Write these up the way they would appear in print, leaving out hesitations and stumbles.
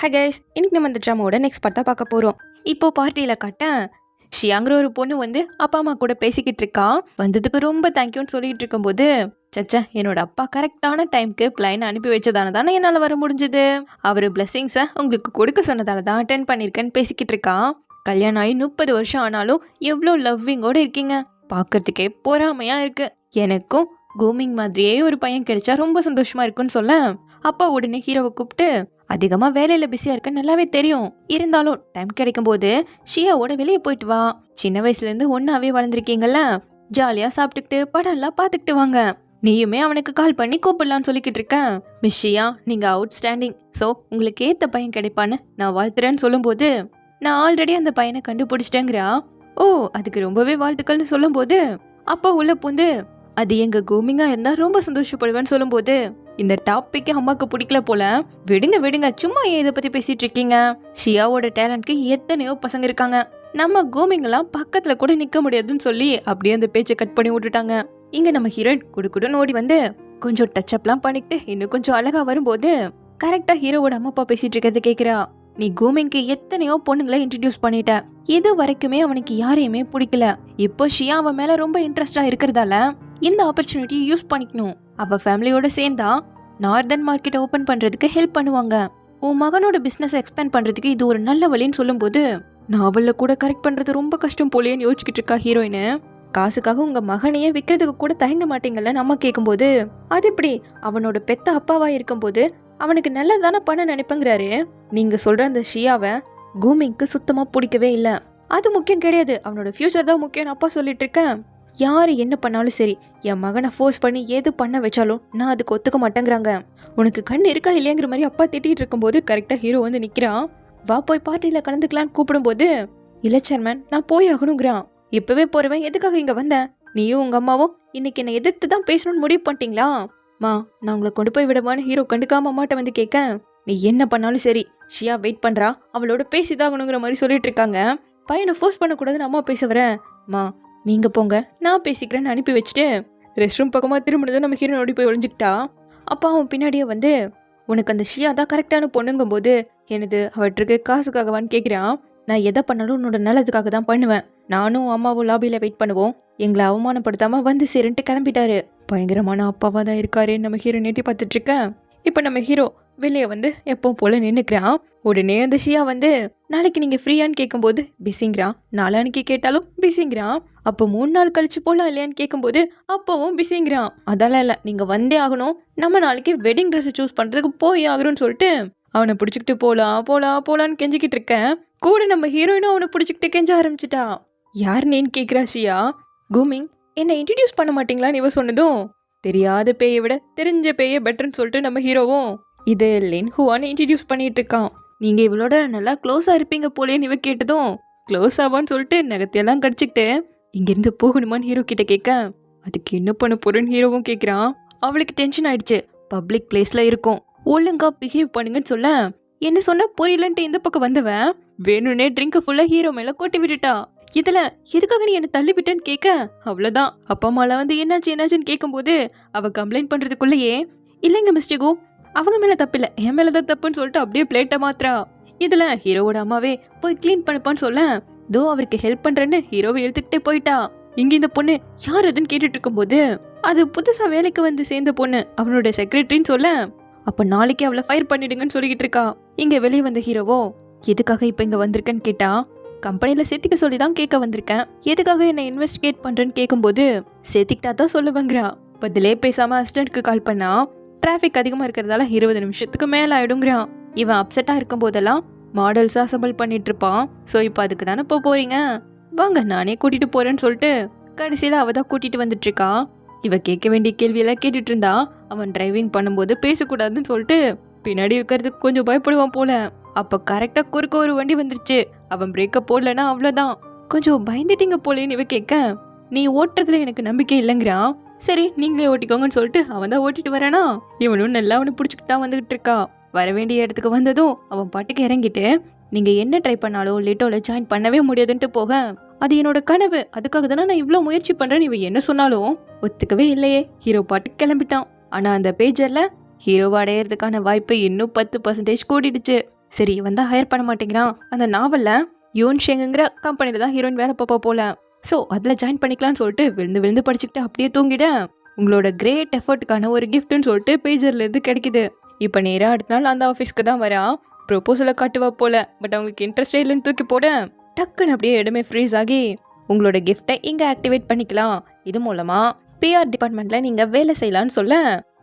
Hi guys, இன்னைக்கு நம்ம இந்த ட்ராமாவோட நெக்ஸ்ட் பார்ட் தான் பார்க்க போகிறோம். இப்போ பார்ட்டியில் காட்டேன் ஷியாங்கிற ஒரு பொண்ணு வந்து அப்பா அம்மா கூட பேசிக்கிட்டு இருக்கா. வந்ததுக்கு ரொம்ப தேங்க்யூன்னு சொல்லிட்டு இருக்கும்போது, சச்சா என்னோட அப்பா கரெக்டான டைமுக்கு பிளைன் அனுப்பி வச்சதான தானே என்னால் வர முடிஞ்சது. அவர் பிளெஸிங்ஸை உங்களுக்கு கொடுக்க சொன்னதால தான் அட்டென்ட் பண்ணியிருக்கேன்னு பேசிக்கிட்டு இருக்கா. கல்யாணம் ஆகி 30 வருஷம் ஆனாலும் எவ்வளோ லவ்விங்கோடு இருக்கீங்க, பார்க்கறதுக்கே பொறாமையாக இருக்கு. எனக்கும் கூமிங் மாதிரியே ஒரு பையன் கிடைச்சா ரொம்ப சந்தோஷமா இருக்குன்னு சொல்ல, அப்பா உடனே ஹீரோவை கூப்பிட்டு, அதிகமாக வேலையில் பிஸியாக இருக்குன்னு நல்லாவே தெரியும், இருந்தாலும் டைம் கிடைக்கும் போது ஷியாவோட வெளியே போயிட்டு வா. சின்ன வயசுலேருந்து ஒன்றாவே வளர்ந்துருக்கீங்கல்ல, ஜாலியாக சாப்பிட்டுக்கிட்டு படம்லாம் பார்த்துக்கிட்டு வாங்க. நீயுமே அவனுக்கு கால் பண்ணி கூப்பிடலான்னு சொல்லிக்கிட்டு இருக்கேன். மிஸ் ஷியா, நீங்கள் அவுட் ஸ்டாண்டிங், ஸோ உங்களுக்கு ஏற்ற பையன் கிடைப்பான்னு நான் வாழ்த்துறேன்னு சொல்லும்போது, நான் ஆல்ரெடி அந்த பையனை கண்டுபிடிச்சிட்டேங்கிறா. ஓ, அதுக்கு ரொம்பவே வாழ்த்துக்கள்னு சொல்லும்போது, அப்பா உள்ள பூந்து, அது எங்க கூமிங்கா இருந்தா ரொம்ப சந்தோஷப்படுவேன்னு சொல்லும்போது, இந்த டாபிக் அம்மாக்கு பிடிக்கல போல, விடுங்க விடுங்க, சும்மா ஏன் இதை பத்தி பேசிட்டு இருக்கீங்க. ஷியாவோட டேலண்ட்க்கு எத்தனையோ பசங்க இருக்காங்க, நம்ம கூமிங்கெல்லாம் பக்கத்துல கூட நிக்க முடியாதுன்னு சொல்லி அப்படியே அந்த பேச்சை கட் பண்ணி விட்டுட்டாங்க. இங்க நம்ம ஹீரோயின் குடுக்குடுன்னு ஓடி வந்து கொஞ்சம் டச் அப்லாம் பண்ணிக்கிட்டு இன்னும் கொஞ்சம் அழகா வரும்போது, கரெக்டா ஹீரோவோட அம்மா அப்பா பேசிட்டு இருக்கிறது கேக்குறா. நீ கூமிங்க்கு எத்தனையோ பொண்ணுங்களை இன்ட்ரடியூஸ் பண்ணிட்ட, இது வரைக்குமே அவனுக்கு யாரையுமே பிடிக்கல. இப்போ ஷியா அவன் மேல ரொம்ப இன்ட்ரெஸ்டா இருக்கிறதால இந்த ஆப்பர்ச்சுனிட்டியை யூஸ் பண்ணிக்கணும். அவ ஃபேமிலியோட சேர்ந்தா நார்தன் மார்க்கெட்டை ஓபன் பண்றதுக்கு ஹெல்ப் பண்ணுவாங்க. உன் மகனோட பிசினஸ் எக்ஸ்பேண்ட் பண்றதுக்கு இது ஒரு நல்ல வழின்னு சொல்லும்போது, நாவல்ல கூட கரெக்ட் பண்றது ரொம்ப கஷ்டம் போலேன்னு யோசிச்சுக்கிட்டு இருக்கா ஹீரோயின். காசுக்காக உங்க மகனையே விற்கிறதுக்கு கூட தயங்க மாட்டீங்கல்ல நம்ம கேட்கும்போது, அது எப்படி அவனோட பெத்த அப்பாவா இருக்கும்போது அவனுக்கு நல்லதானே பண்ண நினைப்பங்கிறாரு. நீங்க சொல்ற அந்த ஷியாவை கூமிங்க்கு சுத்தமா பிடிக்கவே இல்லை. அது முக்கியம் கிடையாது, அவனோட ஃபியூச்சர் தான் முக்கியம் அப்பா சொல்லிட்டு இருக்கேன். யாரு என்ன பண்ணாலும் சரி, என் மகனை ஃபோர்ஸ் பண்ணி எது பண்ண வச்சாலும் நான் அதுக்கு ஒத்துக்க மாட்டேங்கிறாங்க. உனக்கு கண் இருக்கா இல்லையாங்கிற மாதிரி அப்பா திட்டிட்டு இருக்கும்போது கரெக்டா ஹீரோ வந்து நிக்கிறான். வா போய் பார்ட்டியில கலந்துக்கலான்னு கூப்பிடும்போது, இல்ல சேர்மன் நான் போய் ஆகணுங்கிறான். இப்பவே போறவன் எதுக்காக இங்க வந்த, நீயும் உங்க அம்மாவும் இன்னைக்கு என்னை எதிர்த்து தான் பேசணும்னு முடிவு பண்ணிட்டீங்களா? மா, நான் உங்களை கொண்டு போய் விடவான்னு ஹீரோ கண்டுக்காம அம்மாட்ட வந்து கேட்க, நீ என்ன பண்ணாலும் சரி ஷியா வெயிட் பண்றா, அவளோட பேசிதாகணுங்கிற மாதிரி சொல்லிட்டு இருக்காங்க. பையனை ஃபோர்ஸ் பண்ணக்கூடாதுன்னு அம்மா பேச வர, மா நீங்க போங்க நான் பேசிக்கிறேன்னு அனுப்பி வச்சுட்டு ரெஸ்ட் ரூம் பக்கமாக திரும்பினதும் நம்ம ஹீரோன் ஓடி போய் ஒழிஞ்சுக்கிட்டா. அப்பா அவன் பின்னாடியே வந்து, உனக்கு அந்த ஷியா தான் கரெக்டான பொண்ணுங்கும் போது எனது அவற்றுக்கு காசுக்காகவான்னு கேட்குறான். நான் எதை பண்ணாலும் உன்னோட நல்லதுக்காக தான் பண்ணுவேன். நானும் அம்மாவும் லாபியில் வெயிட் பண்ணுவோம், எங்களை அவமானப்படுத்தாம வந்து சேருன்ட்டு கிளம்பிட்டாரு. பயங்கரமான அப்பாவா தான் இருக்காரு நம்ம ஹீரோ நேட்டி பார்த்துட்டு இருக்கேன். இப்போ நம்ம ஹீரோ வெளியே வந்து எப்போ போல நின்னுக்கிறான். உடனே அந்த ஷியா வந்து, நாளைக்கு நீங்க ஃப்ரீயான்னு கேட்கும்போது பிஸிங்கிறான், நாளானிக்கு கேட்டாலும் பிஸிங்கிறான். அப்போ 3 நாள் கழிச்சு போலாம் இல்லையான்னு கேட்கும்போது அப்பவும் பிஸிங்கிறான். அதெல்லாம் இல்லை, நீங்க வந்தே ஆகணும், நம்ம நாளைக்கு வெட்டிங் ட்ரெஸ் சூஸ் பண்றதுக்கு போய் ஆகணும்னு சொல்லிட்டு அவனை பிடிச்சிக்கிட்டு போலாம் போலாம் போலான்னு கெஞ்சிக்கிட்டு இருக்கேன். கூட நம்ம ஹீரோயினும் அவனை பிடிச்சிக்கிட்டு கெஞ்ச ஆரம்பிச்சிட்டா. யார் நீன்னு கேட்குறா ஷியா. கூமிங் என்னை இன்ட்ரடியூஸ் பண்ண மாட்டீங்களான்னு இவ சொன்னதும், தெரியாத பேயை விட தெரிஞ்ச பேயை பெட்டர்ன்னு சொல்லிட்டு நம்ம ஹீரோவும் இது லின்ஹுவான்னு இன்ட்ரடியூஸ் பண்ணிட்டு இருக்கான். நீங்க இவளோட நல்லா க்ளோஸா இருப்பீங்க போலேன்னு இவ கேட்டதும், க்ளோஸ் ஆவான்னு சொல்லிட்டு நகத்தையெல்லாம் கடிச்சிக்கிட்டு இங்கிருந்து போகணுமான்னு ஹீரோ கிட்ட கேட்க, அதுக்கு என்ன பண்ண போறேன்னு ஹீரோவும் கேட்குறான். அவளுக்கு டென்ஷன் ஆயிடுச்சு. பப்ளிக் பிளேஸ்ல இருக்கும், ஒழுங்கா பிஹேவ் பண்ணுங்கன்னு சொல்ல, என்ன சொன்னா புரியலன்ட்டு இந்த பக்கம் வந்தவன் வேணும்னே ட்ரிங்க் ஃபுல்லா ஹீரோ மேல கொட்டி விட்டுட்டா. இதுல எதுக்காக நீ என்ன தள்ளி விட்டேன்னு கேட்க, அவ்வளவுதான் அப்பா அம்மால வந்து என்னாச்சு என்னாச்சுன்னு கேட்கும்போது அவ கம்ப்ளைண்ட் பண்றதுக்குள்ளேயே, இல்லைங்க மிஸ்டேகோ அவங்க மேல தப்பில்ல என் மேலதான் தப்புன்னு சொல்லிட்டு அப்படியே பிளேட்டை மாத்திரா. இதுல ஹீரோவோட அம்மாவே போய் கிளீன் பண்ணப்பான்னு சொல்ல, தோ அவருக்கு ஹெல்ப் பண்றேன்னு ஹீரோவை இழுத்துக்கிட்டே போயிட்டா. இங்க இந்த பொண்ணு யார் அதுன்னு கேட்டுட்டு இருக்கும்போது, அது புதுசா வேலைக்கு வந்து சேர்ந்த பொண்ணு, அவனோட செக்ரட்டரின்னு சொல்ல, அப்ப நாளைக்கு அவளை ஃபயர் பண்ணிடுங்கன்னு சொல்லிக்கிட்டு இருக்கா. இங்க வெளியே வந்த ஹீரோவோ, எதுக்காக இப்ப இங்க வந்திருக்கேன்னு கேட்டா, கம்பெனில சேர்த்திக்க சொல்லிதான் கேட்க வந்திருக்கேன், எதுக்காக என்ன இன்வெஸ்டிகேட் பண்றேன்னு கேட்கும்போது, சேர்த்திக்கிட்டா தான் சொல்லுவேங்கிறா. பதிலே பேசாம அசிஸ்டன்ட்க்கு கால் பண்ணா, டிராஃபிக் அதிகமா இருக்கிறதால 20 நிமிஷத்துக்கு மேல ஆயிடுங்கிறான். இவன் அப்செட்டா இருக்கும் போதெல்லாம் மாடல்ஸா அசம்பிள் பண்ணிட்டு இருப்பான். ஸோ இப்போ அதுக்கு தானே போறீங்க, வாங்க நானே கூட்டிட்டு போறேன்னு சொல்லிட்டு கடைசியில அவ தான் கூட்டிட்டு வந்துட்டு இருக்கா. இவ கேட்க வேண்டிய கேள்வியெல்லாம் கேட்டுட்டு இருந்தா. அவன் டிரைவிங் பண்ணும்போது பேசக்கூடாதுன்னு சொல்லிட்டு பின்னாடி வைக்கிறதுக்கு கொஞ்சம் பயப்படுவான் போல. அப்ப கரெக்டா குறுக்க ஒரு வண்டி வந்துருச்சு. அவன் பிரேக்கப் போடலன்னா அவ்வளவுதான். கொஞ்சம் பயந்துட்டீங்க போலேன்னு இவ கேட்க, நீ ஓட்டுறதுல எனக்கு நம்பிக்கை இல்லைங்கிறான். சரி நீங்களே ஓட்டிக்கோங்கன்னு சொல்லிட்டு அவன் தான் ஓட்டிட்டு வரானா. இவனும் நல்லா அவனை பிடிச்சிக்கிட்டு தான் வந்துகிட்டு இருக்கா. வர வேண்டிய இடத்துக்கு வந்ததும் அவன் பாட்டுக்கு இறங்கிட்டு, நீங்க என்ன ட்ரை பண்ணாலும் லிட்டோல ஜாயின் பண்ணவே முடியாதுன்ட்டு போக, அது என்னோட கனவு, அதுக்காக தானே நான் இவ்வளவு முயற்சி பண்றேன்னு இவ என்ன சொன்னாலும் ஒத்துக்கவே இல்லையே. ஹீரோ பாட்டுக்கு கிளம்பிட்டான். ஆனா அந்த பேஜர்ல ஹீரோவை அடையிறதுக்கான வாய்ப்பு இன்னும் 10% கூடிடுச்சு. சரி வந்தா ஹையர் பண்ண மாட்டேங்கிறான். அந்த நாவல்ல யூன் ஷெங்குங்கிற கம்பெனில தான் ஹீரோயின் வேலை பார்ப்பா போல. ஸோ அதில் ஜாயின் பண்ணிக்கலாம்னு சொல்லிட்டு விழுந்து விழுந்து படிச்சுக்கிட்டு அப்படியே தூங்கிட உங்களோட கிரேட் எஃபர்ட்டுக்கான ஒரு கிஃப்ட்னு சொல்லிட்டு பேஜர்லேருந்து கிடைக்குது. இப்போ நேராக அடுத்த நாள் அந்த ஆஃபீஸ்க்கு தான் வரா. ப்ரொபோசலை காட்டுவா போல. பட் அவங்களுக்கு இன்ட்ரெஸ்டே இல்லைன்னு தூக்கி போட டக்குன்னு அப்படியே இடமே ஃப்ரீஸ் ஆகி உங்களோட கிஃப்டை இங்கே ஆக்டிவேட் பண்ணிக்கலாம். இது மூலமா பிஆர் டிபார்ட்மெண்ட்ல நீங்க வேலை செய்யலான்னு சொல்ல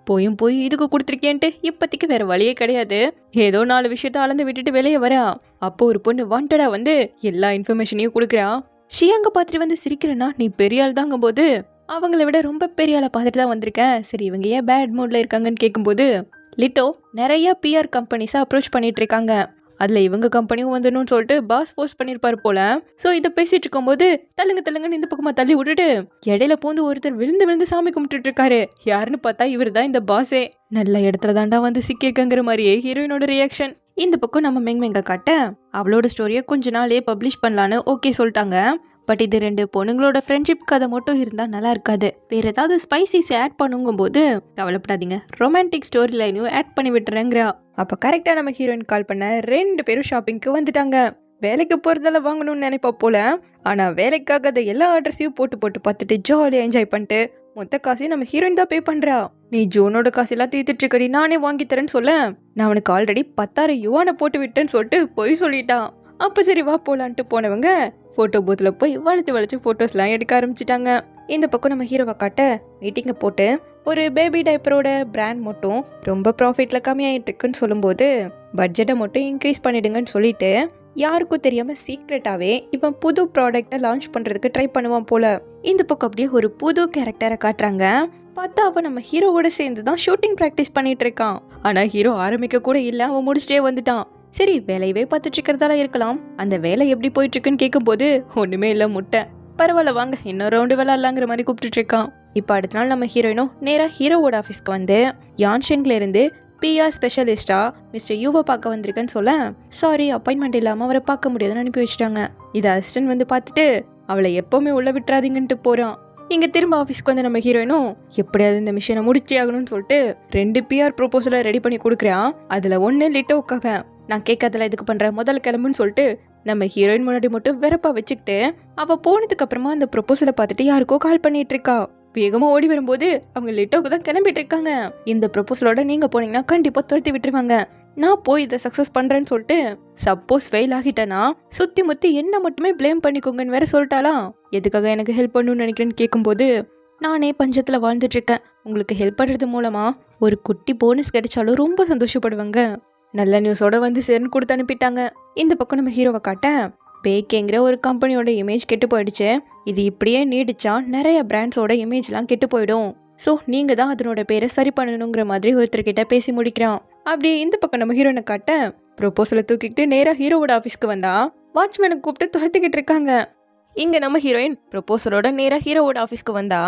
போய் இதுக்கு கொடுத்துருக்கேன்ட்டு இப்போதைக்கு வேற வழியே கிடையாது. ஏதோ 4 விஷயத்த அளந்து விட்டுட்டு வெளியே வரா. அப்போ ஒரு பொண்ணு வாண்டடா வந்து எல்லா இன்ஃபர்மேஷனையும் கொடுக்குறா. ஷியாங்க பார்த்துட்டு வந்து சிரிக்கிறேன்னா நீ பெரிய ஆள் தாங்கும் போது அவங்கள விட ரொம்ப பெரிய ஆளை பார்த்துட்டு தான் வந்திருக்கேன். சரி இவங்க ஏன் பேட் மூட்ல இருக்காங்கன்னு கேட்கும்போது லிட்டோ நிறைய பிஆர் கம்பெனிஸை அப்ரோச் பண்ணிட்டு இருக்காங்க. அதுல இவங்க கம்பெனியும் வந்துடணும்னு சொல்லிட்டு பாஸ் ஃபோர்ஸ் பண்ணிருப்பாரு போல. ஸோ இதை பேசிட்டு இருக்கும்போது தள்ளுங்கன்னு இந்த பக்கமா தள்ளி விட்டுட்டு இடையில பூந்து ஒருத்தர் விழுந்து விழுந்து சாமி கும்பிட்டுட்டு இருக்காரு. யாருன்னு பார்த்தா இவர் தான் இந்த பாஸே. நல்ல இடத்துல தாண்டா வந்து சிக்கியிருக்கங்கிற மாதிரியே ஹீரோயினோட ரியாக்ஷன். இந்த பக்கம் நம்ம மெங்க காட்ட அவளோட ஸ்டோரியை கொஞ்ச நாளே பப்ளிஷ் பண்ணலான்னு ஓகே சொல்லிட்டாங்க. பட் இது 2 பொண்ணுங்களோட ஃப்ரெண்ட்ஷிப் கதை மட்டும் இருந்தால் நல்லா இருக்காது. வேற ஏதாவது ஸ்பைசிஸ் ஆட் பண்ணுங்கும் போது கவலைப்படாதீங்க, ரொமான்டிக் ஸ்டோரி லைனையும் ஆட் பண்ணி விட்டுறேங்கிறா. அப்போ கரெக்டாக நம்ம ஹீரோயின் கால் பண்ண 2 பேரும் ஷாப்பிங்க்கு வந்துட்டாங்க. வேலைக்கு போகிறதால வாங்கணும்னு நினைப்பா போல. ஆனால் வேலைக்காக அதை எல்லா ஆர்டர்ஸையும் போட்டு பார்த்துட்டு ஜாலியாக என்ஜாய் பண்ணிட்டு மொத்த காசையும் நம்ம ஹீரோயின் தான் பே பண்ணுறா. நீ ஜோனோட காசு எல்லாம் தீர்த்துட்டு இருக்கடி, நானே வாங்கி தரேன்னு சொல்ல நான் அவனுக்கு ஆல்ரெடி 10,000 யுவானை போட்டு விட்டேன்னு சொல்லிட்டு போய் சொல்லிட்டான். அப்போ சரி வா போலான்ட்டு போனவங்க ஃபோட்டோ பூத்தில் போய் வளைச்சு ஃபோட்டோஸ்லாம் எடுக்க ஆரம்பிச்சிட்டாங்க. இந்த பக்கம் நம்ம ஹீரோவை காட்ட மீட்டிங்கை போட்டு ஒரு பேபி டைப்பரோட பிராண்ட் மட்டும் ரொம்ப ப்ராஃபிட்டில் கம்மியாகிட்டு இருக்குன்னு சொல்லும்போது பட்ஜெட்டை மட்டும் இன்க்ரீஸ் பண்ணிடுங்கன்னு சொல்லிட்டு யாருக்கும் தெரியாமல் சீக்ரெட்டாகவே இவன் புது ப்ராடக்டை லான்ச் பண்ணுறதுக்கு ட்ரை பண்ணுவான் போல. இந்த பக்கம் அப்படியே ஒரு புது கேரக்டரை காட்டுறாங்க. பார்த்தா அவன் நம்ம ஹீரோவோட சேர்ந்து தான் ஷூட்டிங் ப்ராக்டிஸ் பண்ணிட்டு இருக்கான். ஆனால் ஹீரோ ஆரம்பிக்க கூட இல்லை, அவன் முடிச்சுட்டே வந்துட்டான். சரி வேலையவே பார்த்துட்டு இருக்கிறதால இருக்கலாம். அந்த வேலை எப்படி போயிட்டு இருக்குன்னு கேட்கும்போது ஒண்ணுமே இல்லை முட்டை. பரவாயில்ல வாங்க இன்னொரு ரவுண்டு விளையாடலாங்கிற மாதிரி கூப்பிட்டு இருக்கான். இப்போ அடுத்த நாள் நம்ம ஹீரோயினும் நேராக ஹீரோவோட ஆஃபீஸ்க்கு வந்து யான்ஷெங்ல இருந்து பிஆர் ஸ்பெஷலிஸ்டா மிஸ்டர் யூவை பார்க்க வந்திருக்கேன்னு சொல்ல சாரி அப்பாயின்மெண்ட் இல்லாமல் அவரை பார்க்க முடியாதுன்னு அனுப்பி வச்சுட்டாங்க. இதை அசிஸ்டன்ட் வந்து பார்த்துட்டு அவளை எப்பவுமே உள்ள விட்டுறாதீங்கன்ட்டு போறான். இங்க திரும்ப ஆஃபீஸ்க்கு வந்து நம்ம ஹீரோயினும் எப்படியாவது இந்த மிஷனை முடிச்சே ஆகணும்னு சொல்லிட்டு 2 பிஆர் ப்ரொபோசலை ரெடி பண்ணி கொடுக்குறான். அதுல 1 லிட்டோக்காக. நான் கேட்காதல இதுக்கு பண்ற முதல் கிளம்புன்னு சொல்லிட்டு நம்ம ஹீரோயின் முன்னாடி மட்டும் வெறப்பா வச்சுக்கிட்டு அவ போனதுக்கு அப்புறமா அந்த ப்ரொபோசலை பார்த்துட்டு யாருக்கோ கால் பண்ணிட்டு இருக்கா. வேகமா ஓடி வரும்போது அவங்க லிட்டோக்கு தான் கிளம்பிட்டு இருக்காங்க. இந்த ப்ரொபோசலோட நீங்க போனீங்கன்னா கண்டிப்பா துரத்தி விட்டுருவாங்க. நான் போய் இதை சக்சஸ் பண்றேன்னு சொல்லிட்டு சப்போஸ் ஃபெயில் ஆகிட்டேன்னா சுத்தி முத்தி என்ன மட்டுமே பிளேம் பண்ணிக்கோங்கன்னு வேற சொல்லிட்டாலாம். எதுக்காக எனக்கு ஹெல்ப் பண்ணணும்னு நினைக்கிறேன்னு கேட்கும்போது நானே பஞ்சத்துல வாழ்ந்துட்டு இருக்கேன், உங்களுக்கு ஹெல்ப் பண்றது மூலமா ஒரு குட்டி போனஸ் கிடைச்சாலும் ரொம்ப சந்தோஷப்படுவாங்க. நல்ல நியூஸோட வந்து சேர்ந்து கொடுத்து அனுப்பிட்டாங்க. இந்த பக்கம் நம்ம ஹீரோவை காட்ட பேக்கேங்கிற ஒரு கம்பெனியோட இமேஜ் கெட்டு போயிடுச்சு. இது இப்படியே நீடிச்சா நிறைய பிராண்ட்ஸோட இமேஜ்லாம் கெட்டு போயிடும். ஸோ நீங்க தான் அதனோட பேரை சரி பண்ணணுங்கிற மாதிரி ஒருத்தர்கிட்ட பேசி முடிக்கிறான். அப்படியே இந்த பக்கம் நம்ம ஹீரோயினை காட்ட ப்ரொபோசலை தூக்கிக்கிட்டு நேராக ஹீரோவோட ஆஃபீஸ்க்கு வந்தா வாட்ச்மேனை கூப்பிட்டு துரத்திக்கிட்டு இருக்காங்க. இங்க நம்ம ஹீரோயின் ப்ரொபோசலோட நேராக ஹீரோவோட ஆஃபீஸ்க்கு வந்தா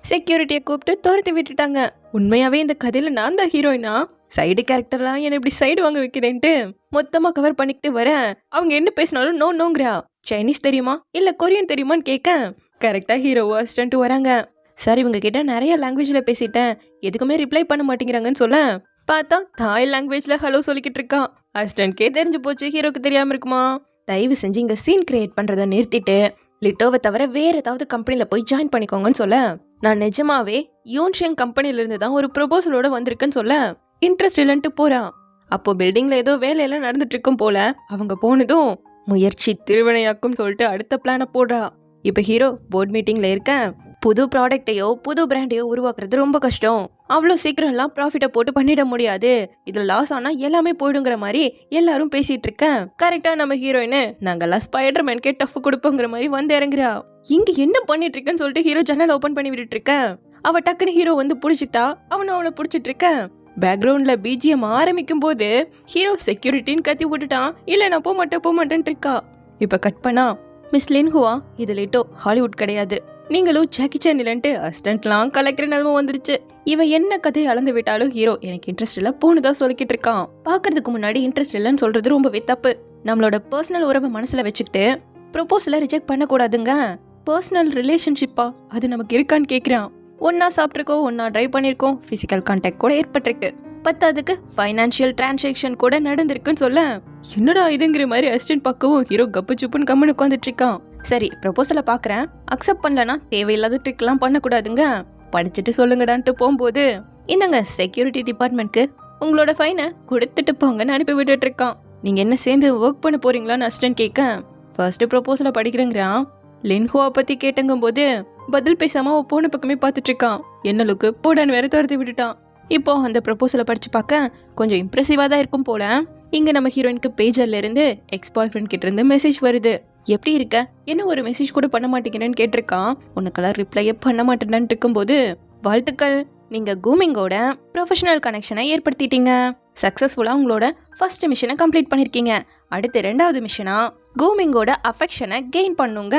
செக்யூரிட்டியை கூப்பிட்டு துரத்தி விட்டுட்டாங்க. உண்மையாவே இந்த கதையில நான் தான் ஹீரோயினா? சைடு கேரக்டர்லாம் என்ன இப்படி சைடு வாங்க வைக்கிறேன்ட்டு மொத்தமா கவர் பண்ணிக்கிட்டு வரேன். அவங்க என்ன பேசினாலும் நோங்கிறா. சைனீஸ் தெரியுமா இல்ல கொரியன் தெரியுமான்னு கேட்க கரெக்டா ஹீரோவோ அசிஸ்டன்ட் வராங்க. சார் இவங்க கிட்ட நிறைய லாங்குவேஜ்ல பேசிட்டேன், எதுக்குமே ரிப்ளை பண்ண மாட்டேங்கிறாங்கன்னு சொல்ல பார்த்தா தாய் லாங்குவேஜ்ல ஹலோ சொல்லிக்கிட்டு இருக்கான். அசிஸ்டன்ட்கே தெரிஞ்சு போச்சு, ஹீரோக்கு தெரியாம இருக்குமா? தயவு செஞ்சு இங்க சீன் கிரியேட் பண்றதை நிறுத்திட்டு லிட்டோவை தவிர வேற ஏதாவது கம்பெனில போய் ஜாயின் பண்ணிக்கோங்கன்னு சொல்ல நான் நிஜமாவே யூன்ஷியங் கம்பெனில இருந்து தான் ஒரு ப்ரொபோசலோட வந்திருக்குன்னு சொல்ல இன்ட்ரெஸ்ட் இல்லைன்ட்டு போறான். அப்போ பில்டிங்ல ஏதோ வேலையெல்லாம் நடந்துட்டு இருக்கும் போல. அவங்க போனதும் முயற்சி திருவினையாக்கும் சொல்லிட்டு அடுத்த பிளானை போடுறா. இப்ப ஹீரோ போர்ட் மீட்டிங்ல இருக்க புது ப்ராடக்டையோ புது பிராண்டையோ உருவாக்குறது ரொம்ப கஷ்டம், அவ்வளோ சீக்கிரம் எல்லாம் ப்ராஃபிட்டை போட்டு பண்ணிட முடியாது, இதுல லாஸ் ஆனா எல்லாமே போயிடுங்கிற மாதிரி எல்லாரும் பேசிட்டு இருக்க கரெக்டா நம்ம ஹீரோயின் நாங்கெல்லாம் ஸ்பைடர்மேன்கே டஃப் கொடுப்போங்கிற மாதிரி வந்து இறங்குறா. இங்க என்ன பண்ணிட்டு இருக்கேன்னு சொல்லிட்டு ஹீரோ ஜன்னல் ஓபன் பண்ணி விட்டுட்டு இருக்க அவ டக்குன்னு ஹீரோ வந்து பிடிச்சிட்டா. அவனும் அவளை பிடிச்சிட்டு இருக்க. பேக்ரவுண்ட்ல பிஜிஎம் ஆரம்பிக்கும் போது ஹீரோ செக்யூரிட்டின்னு கத்தி விட்டுட்டான். இல்ல நான் போக மாட்டேன்ட்டு இருக்கா. இப்ப கட் பண்ணா மிஸ் லின்ஹுவா இது லிட்டோ, ஹாலிவுட் கிடையாது, நீங்களும் ஜாக்கி சான் இல்லன்ட்டு அசிஸ்டன்ட்லாம் கலக்கிற நிலைமை வந்துருச்சு. இவன் என்ன கதையை அளந்து விட்டாலும் ஹீரோ எனக்கு இன்ட்ரெஸ்ட் இல்ல போனதான் சொல்லிக்கிட்டு இருக்கான். பாக்குறதுக்கு முன்னாடி இன்ட்ரெஸ்ட் இல்லைன்னு சொல்றது ரொம்பவே தப்பு. நம்மளோட பர்சனல் உறவை மனசுல வச்சுக்கிட்டு ப்ரொபோசலை ரிஜெக்ட் பண்ண கூடாதுங்க. பர்சனல் ரிலேஷன்ஷிப்பா அது நமக்கு இருக்கான்னு கேக்குறான். ஒன்னா சாப்பிட்ருக்கோம், ஒன்னா ட்ரைவ் பண்ணிருக்கோம், பிசிக்கல் கான்டாக்ட் கூட ஏற்பட்டிருக்கு. பத்தாதுக்கு ஃபைனான்சியல் டிரான்சாக்ஷன் கூட நடந்திருக்குன்னு சொல்ல என்னடா இதுங்கிற மாதிரி அசிஸ்டன்ட் பக்கவும் ஹீரோ கப்பு சுப்புன்னு கம்மன் உட்காந்துட்டு இருக்கான். சரி ப்ரொபோசலை பாக்குறேன், அக்செப்ட் பண்ணலனா தேவையில்லாத ட்ரிக் எல்லாம் பண்ணக்கூடாதுங்க, படிச்சுட்டு சொல்லுங்கடான்ட்டு போகும்போது இந்தங்க செக்யூரிட்டி டிபார்ட்மெண்ட்க்கு உங்களோட ஃபைனை கொடுத்துட்டு போங்கன்னு அனுப்பி விட்டுட்டு இருக்கான். நீங்க என்ன சேர்ந்து ஒர்க் பண்ண போறீங்களான்னு அசிஸ்டன்ட் கேட்க ஃபர்ஸ்ட் ப்ரொபோசலை படிக்கிறேங்கிறான். லின்ஹோவை பத்தி கேட்டங்கும் போது பதில் பேசாம போன பக்கமே பார்த்துட்டு இருக்கான். என்ன லுக்கு போடான்னு வேற துரத்தி விட்டுட்டான். இப்போ அந்த ப்ரொபோசலை படிச்சு பார்க்க கொஞ்சம் இம்ப்ரெசிவா தான் இருக்கும் போல. இங்க நம்ம ஹீரோயினுக்கு பேஜர்ல இருந்து எக்ஸ் பாய் ஃப்ரெண்ட் கிட்ட இருந்து மெசேஜ் வருது. எப்படி இருக்க, என்ன ஒரு மெசேஜ் கூட பண்ண மாட்டேங்கிறேன்னு கேட்டிருக்கான். உனக்கெல்லாம் ரிப்ளையே பண்ண மாட்டேன்னு இருக்கும்போது வாழ்த்துக்கள், நீங்க கூமிங்கோட ப்ரொஃபஷனல் கனெக்ஷனை ஏற்படுத்திட்டீங்க, சக்சஸ்ஃபுல்லா உங்களோட ஃபர்ஸ்ட் மிஷனை கம்ப்ளீட் பண்ணிருக்கீங்க. அடுத்து 2வது மிஷனா கூமிங்கோட அஃபெக்ஷனை கெயின் பண்ணுங்க.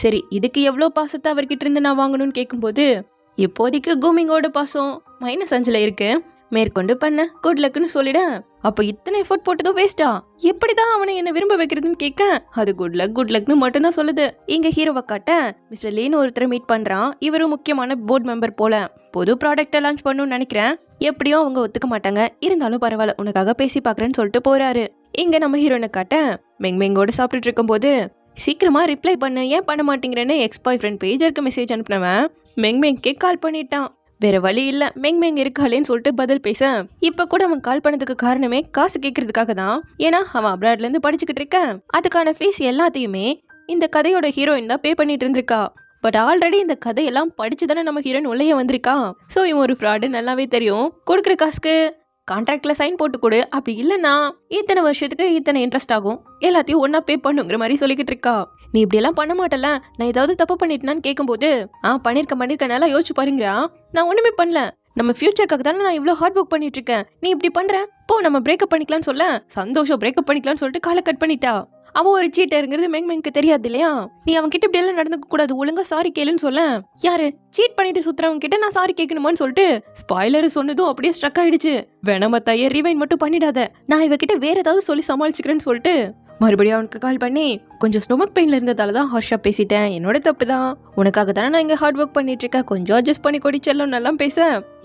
சரி இதுக்கு எவ்வளோ பாசத்தை அவர்கிட்ட இருந்து நான் வாங்கணும்னு கேட்கும்போது இப்போதைக்கு கூமிங்கோட பாசம் -5 இருக்கு, மேற்கொண்டு பண்ண குட் லக்குன்னு சொல்லிட. அப்போ இத்தனை எஃபோர்ட் போட்டதும் வேஸ்டா, எப்படிதான் அவனை என்ன விரும்ப வைக்கிறதுன்னு கேட்க அது குட் லக்னு மட்டும்தான் சொல்லுது. இங்க ஹீரோவை காட்ட மிஸ்டர் லீன்னு ஒருத்தரை மீட் பண்றான். இவரும் முக்கியமான போர்டு மெம்பர் போல. புது ப்ராடக்டை லான்ச் பண்ணணும்னு நினைக்கிறேன், எப்படியோ அவங்க ஒத்துக்க மாட்டாங்க, இருந்தாலும் பரவாயில்ல உனக்காக பேசி பாக்குறேன்னு சொல்லிட்டு போறாரு. இங்க நம்ம ஹீரோனை காட்ட மெங்மெங்கோட சாப்பிட்டுட்டு இருக்கும் போது சீக்கிரமா ரிப்ளை பண்ணு, ஏன் பண்ண மாட்டேங்கிறேன்னு எக்ஸ் பாய் ஃப்ரெண்ட் பேஜருக்கு மெசேஜ் அனுப்பினவன் மெங்மெங்கே கால் பண்ணிட்டான். வேற வழி இல்ல, மெங்மெங் இருக்காளேன்னு சொல்லிட்டு பதில் பேச இப்ப கூட அவன் கால் பண்ணதுக்கு காரணமே காசு கேட்கறதுக்காக தான். ஏன்னா அவன் அப்ராட்ல இருந்து படிச்சுக்கிட்டு இருக்க, அதுக்கான ஃபீஸ் எல்லாத்தையுமே இந்த கதையோட ஹீரோயின் தான் பே பண்ணிட்டு இருந்திருக்கா. பட் ஆல்ரெடி இந்த கதையெல்லாம் படிச்சு தானே நம்ம ஹீரோயின் உள்ளே வந்திருக்கா. ஸோ இவன் ஒரு ஃப்ராடு நல்லாவே தெரியும். கொடுக்குற காசுக்கு கான்ட்ராக்ட்ல சைன் போட்டு கொடு, அப்படி இல்லைன்னா இத்தனை வருஷத்துக்கு இத்தனை இன்ட்ரெஸ்ட் ஆகும், எல்லாத்தையும் ஒன்னா பே பண்ணுங்கிற மாதிரி சொல்லிக்கிட்டு இருக்கா. நீ இப்படி எல்லாம் பண்ண மாட்டல, நான் ஏதாவது தப்பு பண்ணிட்டேன்னு கேட்கும்போது பண்ணிருக்க நல்லா யோசிச்சு பாருங்கிறா. நான் ஒண்ணுமே பண்ணல, நம்ம ஃபியூச்சருக்காக தானே நான் இவ்வளோ ஹார்ட் ஒர்க் பண்ணிட்டு இருக்கேன், நீ இப்படி பண்ற, போ நம்ம பிரேக்கப் பண்ணிக்கலாம்னு சொல்ல சந்தோஷம் பிரேக்கப் பண்ணிக்கலாம்னு சொல்லிட்டு காலை கட் பண்ணிட்டா. அவன் ஒரு சீட்டருங்கிறது மெங்மெங்க்கு தெரியாது இல்லையா. நீ அவன் கிட்ட இப்படி எல்லாம் நடந்துக்க கூடாது, ஒழுங்கா சாரி கேளுன்னு சொல்ல யாரு சீட் பண்ணிட்டு சுத்துறவங்க கிட்ட நான் சாரி கேட்கணுமான்னு சொல்லிட்டு ஸ்பாய்லர் சொன்னதும் அப்படியே ஸ்ட்ரக் ஆயிடுச்சு. வேணாம தாயே ரிவைன் மட்டும் பண்ணிடாத, நான் இவகிட்ட வேற ஏதாவது சொல்லி சமாளிச்சுக்கிறேன்னு சொல்லிட்டு மறுபடியும் அவனுக்கு கால் பண்ணி கொஞ்சம் ஸ்டொமக் பெயின்ல இருந்ததால தான் ஹார்ஷா பேசிட்டேன், என்னோட தப்பு தான், உனக்காக தானே நான் இங்க ஹார்ட் ஒர்க் பண்ணிட்டு இருக்கேன், கொஞ்சம் அட்ஜஸ்ட் பண்ணி கொடிச்செல்லாம் நல்லா பேச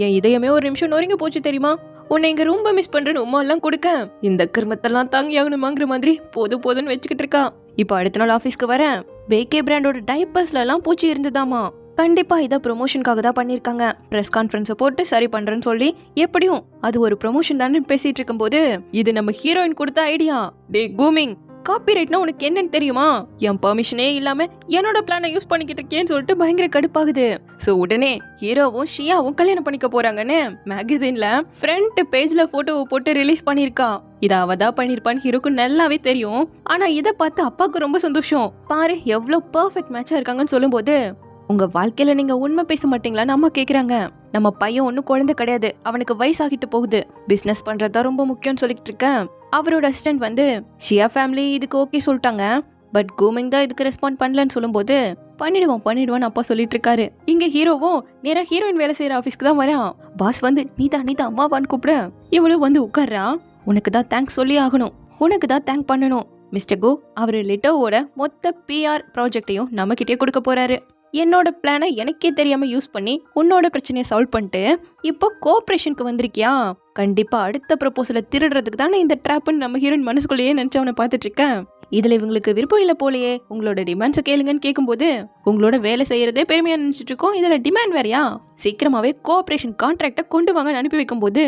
என் இதயமே ஒரு நிமிஷம் நொறுங்க போச்சு தெரியுமா, உன்னை இங்க ரொம்ப மிஸ் பண்றேன்னு உமா எல்லாம் கொடுக்க இந்த கிருமத்தெல்லாம் தாங்கி ஆகணுமாங்கிற மாதிரி போதும்னு வச்சுக்கிட்டு இருக்கா. இப்போ அடுத்த நாள் ஆபீஸ்க்கு வரேன். பேகே பிராண்டோட டைப்பர்ஸ்ல எல்லாம் பூச்சி இருந்ததாமா. கண்டிப்பா இதை ப்ரொமோஷனுக்காக தான் பண்ணிருக்காங்க, பிரஸ் கான்ஃபரன்ஸை போட்டு சரி பண்றேன்னு சொல்லி எப்படியும் அது ஒரு ப்ரொமோஷன் தானே பேசிட்டு இருக்கும் போது இது நம்ம ஹீரோயின் கொடுத்த ஐடியா. டே கூமிங், காப்பிரைட்னா உனக்கு என்னன்னு தெரியுமா, என் பெர்மிஷனே இல்லாம என்னோட பிளானை யூஸ் பண்ணிக்கிட்டு இருக்கேன்னு சொல்லிட்டு பயங்கர கடுப்பாகுது. சோ உடனே ஹீரோவும் ஷியாவும் கல்யாணம் பண்ணிக்க போறாங்கன்னு மேகசின்ல ஃப்ரண்ட் பேஜ்ல போட்டோவை போட்டு ரிலீஸ் பண்ணிருக்கா. இத அவதான் பண்ணிருப்பான்னு ஹீரோக்கு நல்லாவே தெரியும். ஆனா இதை பார்த்து அப்பாவுக்கு ரொம்ப சந்தோஷம். பாரு எவ்வளவு பெர்ஃபெக்ட் மேட்சா இருக்காங்கன்னு சொல்லும் போது உங்க வாழ்க்கையில நீங்க உண்மை பேச மாட்டீங்களான்னு அம்மா கேக்குறாங்க. நம்ம பையன் ஒன்னும் குழந்தை கிடையாது, அவனுக்கு வயசாகிட்டு போகுது, பிசினஸ் பண்றதா ரொம்ப முக்கியம்னு சொல்லிட்டு இருக்கேன். அவரோட அசிஸ்டன்ட் வந்து ஷியா ஃபேமிலி இதுக்கு ஓகே சொல்லிட்டாங்க, பட் கூமிங் தான் இதுக்கு ரெஸ்பாண்ட் பண்ணலன்னு சொல்லும்போது பண்ணிடுவான்னு அப்பா சொல்லிட்டு இருக்காரு. இங்க ஹீரோவும் நேரா ஹீரோயின் வேலை செய்யற ஆபீஸ்க்கு தான் வரான். பாஸ் வந்து நீதான் அம்மாவான்னு கூப்பிட இவளும் வந்து உட்கார்றா. உனக்கு தான் தேங்க்ஸ் சொல்லி ஆகணும், உனக்கு தான் தேங்க் பண்ணணும் மிஸ்டர் கோ. அவரு லிட்டோவோட மொத்த பிஆர் ப்ராஜெக்டையும் நம்ம கிட்டே கொடுக்க போறாரு. என்னோட பிளானை எனக்கே தெரியாம யூஸ் பண்ணி உன்னோட பிரச்சனையை சால்வ் பண்ணிட்டு இப்போ கோஆபரேஷனுக்கு வந்திருக்கியா, கண்டிப்பா அடுத்த ப்ரொபோசலை திருடுறதுக்கு தானே இந்த ட்ராப்னு நம்ம ஹீரோயின் மனசுக்குள்ளேயே நினைச்சு அவனை பார்த்துட்டு இருக்கேன். இதுல இவங்களுக்கு விருப்பம் இல்ல போலயே, உங்களோட டிமாண்ட்ஸை கேளுங்கன்னு கேட்கும்போது உங்களோட வேலை செய்யறதே பெருமையா நினைச்சிட்டு இருக்கோம், இதுல டிமாண்ட் வேறையா, சீக்கிரமாவே கோஆபரேஷன் கான்ட்ராக்டை கொண்டு வாங்கன்னு அனுப்பி வைக்கும் போது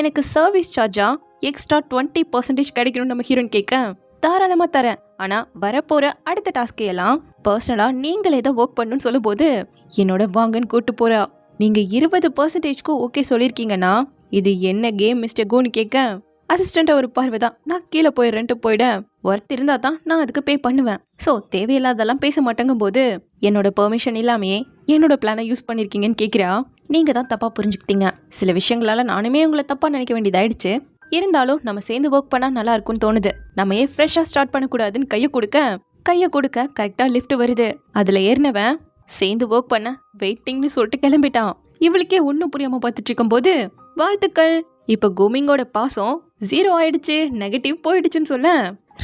எனக்கு சர்வீஸ் சார்ஜா எக்ஸ்ட்ரா 20% கிடைக்கணும்னு நம்ம ஹீரோயின் கேட்க தாராளமா தரேன், ஆனா வரப்போற அடுத்த டாஸ்க் எல்லாம் பர்சனலா நீங்களே தான் ஒர்க் பண்ணணும்னு சொல்லும் போது என்னோட வாங்கன்னு கூட்டு போறா. நீங்க 20%க்கு ஓகே சொல்லிருக்கீங்கன்னா இது என்ன கேம் மிஸ்டர் கோன்னு கேட்க அசிஸ்டன்ட் ஒரு பார்வைதான், நான் கீழே போயிடுறேன்ட்டு போயிட ஒர்த் இருந்தா தான் நான் அதுக்கு பே பண்ணுவேன். ஸோ தேவையில்லாதெல்லாம் பேச மாட்டேங்கும் போது என்னோட பெர்மிஷன் இல்லாமையே என்னோட பிளானை யூஸ் பண்ணிருக்கீங்கன்னு கேட்கிறா. நீங்க தான் தப்பா புரிஞ்சுக்கிட்டீங்க, சில விஷயங்களால நானுமே உங்களை தப்பா நினைக்க வேண்டியதாயிடுச்சு, இருந்தாலும் நம்ம சேர்ந்து ஒர்க் பண்ணா நல்லா இருக்கும்னு தோணுது, நம்ம ஏன் ஃப்ரெஷ்ஷா ஸ்டார்ட் பண்ணக்கூடாதுன்னு கையை கொடுக்க கரெக்டா லிஃப்ட் வருது. அதுல ஏறினவன் சேர்ந்து ஒர்க் பண்ண வெயிட்டிங்னு சொல்லிட்டு கிளம்பிட்டான். இவளுக்கே ஒன்னும் புரியாம பார்த்துட்டு இருக்கும் போது வாழ்த்துக்கள், இப்ப கூமிங்கோட பாசம் 0 ஆயிடுச்சு, நெகட்டிவ் போயிடுச்சுன்னு சொல்ல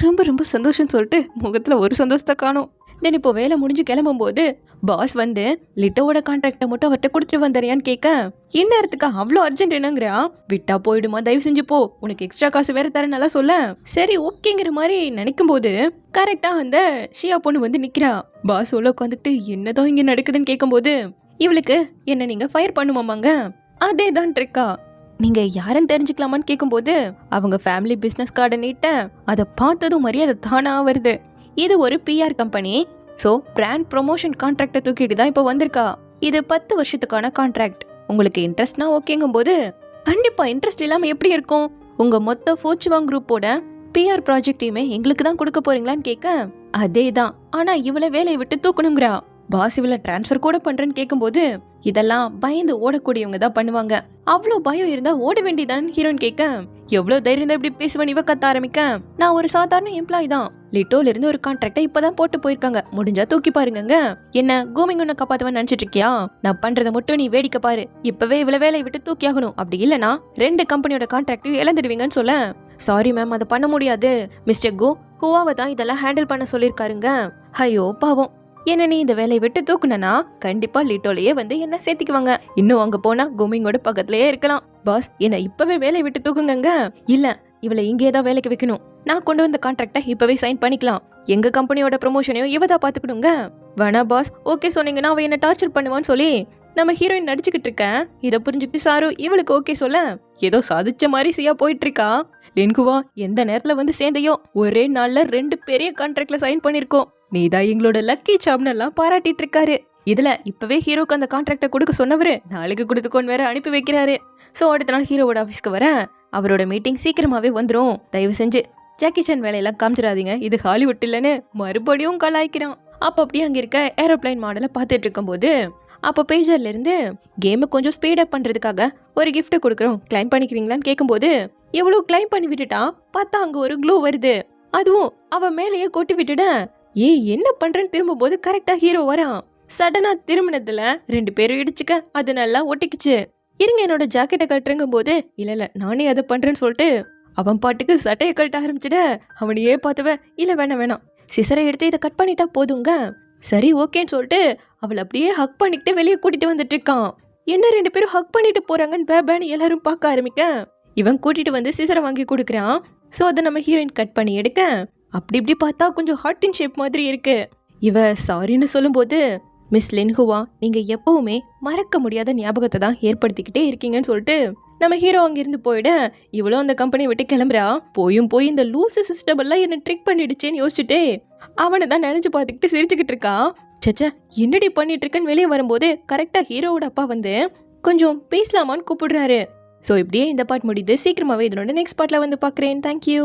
ரொம்ப ரொம்ப சந்தோஷம் சொல்லிட்டு முகத்துல ஒரு சந்தோஷத்தை காணும். தென் இப்போ வேலை முடிஞ்சு கிளம்பும் போது பாஸ் வந்து லிட்டோவோட கான்ட்ராக்டை மட்டும் அவர்கிட்ட கொடுத்துட்டு வந்தறியான்னு கேட்க இந்நேரத்துக்கு அவ்வளோ அர்ஜென்ட் என்னங்கிறா. விட்டா போயிடுமா, தயவு செஞ்சு போ, உனக்கு எக்ஸ்ட்ரா காசு வேற தரனால சொல்ல. சரி ஓகேங்கிற மாதிரி நினைக்கும் போது கரெக்டா அந்த ஷியா பொண்ணு வந்து நிக்கிறா. பாஸ் உள்ள உட்காந்துக்கிட்டு என்னதான் இங்க நடக்குதுன்னு கேட்கும்போது இவளுக்கு என்ன நீங்க ஃபயர் பண்ணுமாமாங்க. அதே தான் ட்ரிக்கா. நீங்க யாருன்னு தெரிஞ்சுக்கலாமான்னு கேட்கும்போது அவங்க ஃபேமிலி பிசினஸ் கார்டை நீட்ட அதை பார்த்ததும் மரியாதை தானா வருது. இது ஒரு PR company. So brand promotion கான்ட்ராக்டை தூக்கிட்டு தான் இப்போ வந்திருக்கா. இது 10 வருஷத்துக்கான கான்ட்ராக்ட். உங்களுக்கு இன்ட்ரெஸ்ட்னா ஓகேங்கும் போது கண்டிப்பா இன்ட்ரெஸ்ட் இல்லாம எப்படி இருக்கும்? உங்க மொத்த ஃபோர்ச்சுவாங் குரூப்போட பிஆர் ப்ராஜெக்டையுமே எங்களுக்கு தான் கொடுக்க போறீங்களான்னு கேட்க அதே தான், ஆனா இவளை வேலையை விட்டு தூக்கணுங்கிறா. பாஸ் இவளை டிரான்ஸ்ஃபர் கூட பண்றேன்னு கேட்கும்போது இதெல்லாம் பயந்து ஓடக்கூடியவங்க தான் பண்ணுவாங்க. அவ்வளோ பயம் இருந்தா ஓட வேண்டியதான்னு ஹீரோயின் கேட்க எவ்வளவு தைரியம் தான் இப்படி பேசுவேன் இவ கத்த ஆரம்பிக்க. நான் ஒரு சாதாரண எம்ப்ளாய் தான். லிட்டோல இருந்து ஒரு கான்ட்ராக்டை இப்பதான் போட்டு போயிருக்காங்க. முடிஞ்சா தூக்கி பாருங்க. என்ன கோமிங் உன்னை காப்பாத்துவேன்னு நினைச்சிட்டு இருக்கியா? நான் பண்றதை மட்டும் நீ வேடிக்கை பாரு. இப்பவே இவ்வளவு வேலையை விட்டு தூக்கி ஆகணும். அப்படி இல்லனா 2 கம்பெனியோட கான்ட்ராக்டையும் இழந்துடுவீங்கன்னு சொல்ல சாரி மேம், அதை பண்ண முடியாது. மிஸ்டர் கோ ஹுவாவை தான் இதெல்லாம் ஹேண்டில் பண்ண சொல்லியிருக்காருங்க. ஐயோ பாவம். என்ன நீ இந்த வேலையை விட்டு தூக்குனா கண்டிப்பா லிட்டோலயே வந்து என்ன சேர்த்திக்குவாங்க. இன்னும் அங்க போனா கோமிங்கோட பக்கத்துலயே இருக்கலாம். பாஸ் என்ன இப்பவே வேலையை விட்டு தூக்குங்க. இல்ல, இவளை இங்கேதான் வேலைக்கு வைக்கணும். நான் கொண்டு வந்த கான்ட்ராக்டை இப்பவே சைன் பண்ணிக்கலாம். எங்க கம்பெனியோட ப்ரமோஷனையும் இவதா பாத்துக்கணுங்க. வேணா பாஸ், ஓகே சொன்னீங்கன்னா அவ என்ன டார்ச்சர் பண்ணுவான்னு சொல்லி நம்ம ஹீரோயின் நடிச்சுக்கிட்டு இருக்கேன். இதை புரிஞ்சுக்கிட்டு சாரு இவளுக்கு ஓகே சொல்ல ஏதோ சாதிச்ச மாதிரி சியா போயிட்டு இருக்கா. லின்குவா எந்த நேரத்துல வந்து சேர்ந்தையோ, ஒரே நாள்ல 2 பெரிய கான்ட்ராக்ட்ல சைன் பண்ணிருக்கோம். நீதான் எங்களோட லக்கி சாப்னு எல்லாம் பாராட்டிட்டு இருக்காரு. இதுல இப்பவே ஹீரோக்கு அந்த கான்ட்ராக்டை கொடுக்க சொன்னவரு நாளைக்கு கொடுத்துக்கோன்னு வேற அனுப்பி வைக்கிறாரு. சோ அடுத்த நாள் ஹீரோவோட ஆபீஸ்க்கு வர அவரோட மீட்டிங் சீக்கிரமாவே வந்துரும். தயவு செஞ்சு ஜாக்கி சான் வேலையெல்லாம் காமிச்சிடாதீங்க, இது ஹாலிவுட் இல்லன்னு மறுபடியும் கலாய்க்கிறான். அப்ப அப்படியே அங்க இருக்க ஏரோப்ளைன் மாடலை பார்த்துட்டு இருக்கும் போது அப்போ பேஜர்ல இருந்து கேமை கொஞ்சம் ஸ்பீட் அப் பண்றதுக்காக ஒரு கிஃப்ட் கொடுக்குறோம், கிளைம் பண்ணிக்கிறீங்களான்னு கேட்கும்போது எவ்வளவு கிளைம் பண்ணி விட்டுட்டா. பார்த்தா அங்க ஒரு க்ளூ வருது. அதுவும் அவ மேலேயே கொட்டி விட்டுட. என்ன பண்றேன்னு திரும்பும் போது கரெக்டா ஹீரோ வரான். சடனா திரும்பினதுல 2 பேரும் இடிச்சுக்க அது நல்லா ஒட்டிக்குச்சு. இருங்க என்னோட ஜாக்கெட்டை கட்டுறங்கும் போது இல்ல நானே அதை பண்றேன்னு சொல்லிட்டு அவன் பாட்டுக்கு சட்டையை கட்ட ஆரம்பிச்சுட. அவனையே பார்த்தவ இல்ல வேணாம் சிசரை எடுத்து இதை கட் பண்ணிட்டா போதுங்க. சரி ஓகேன்னு சொல்லிட்டு அவளை அப்படியே ஹக் பண்ணிக்கிட்டு வெளியே கூட்டிட்டு வந்துட்டு இருக்கான். என்ன 2 பேரும் ஹக் பண்ணிட்டு போறாங்கன்னு பேபான்னு எல்லாரும் பார்க்க ஆரம்பிக்க இவன் கூட்டிட்டு வந்து சிசரை வாங்கி கொடுக்குறான். ஸோ அதை நம்ம ஹீரோயின் கட் பண்ணி எடுக்க அப்படி இப்படி பார்த்தா கொஞ்சம் ஹார்ட் இன் ஷேப் மாதிரி இருக்கு. இவ சாரின்னு சொல்லும்போது மிஸ் லின்ஹுவா நீங்க எப்பவுமே மறக்க முடியாத ஞாபகத்தை தான் ஏற்படுத்திக்கிட்டே இருக்கீங்கன்னு சொல்லிட்டு நம்ம ஹீரோ அங்கிருந்து போயிட இவ்வளோ அந்த கம்பெனியை விட்டு கிளம்புறா. போய் இந்த லூசு சிஸ்டம் எல்லாம் என்ன ட்ரிக் பண்ணிடுச்சேன்னு யோசிச்சுட்டே அவனை தான் நினைச்சு பார்த்துக்கிட்டு சிரிச்சுக்கிட்டு இருக்கா. சச்சா என்னடி பண்ணிட்டு இருக்கேன்னு வெளியே வரும்போது கரெக்டா ஹீரோவோட அப்பா வந்து கொஞ்சம் பேசலாமான்னு கூப்பிடுறாரு. ஸோ இப்படியே இந்த பார்ட் முடியுது. சீக்கிரமாவே இதனோட நெக்ஸ்ட் பார்ட்ல வந்து பார்க்குறேன். தேங்க்யூ.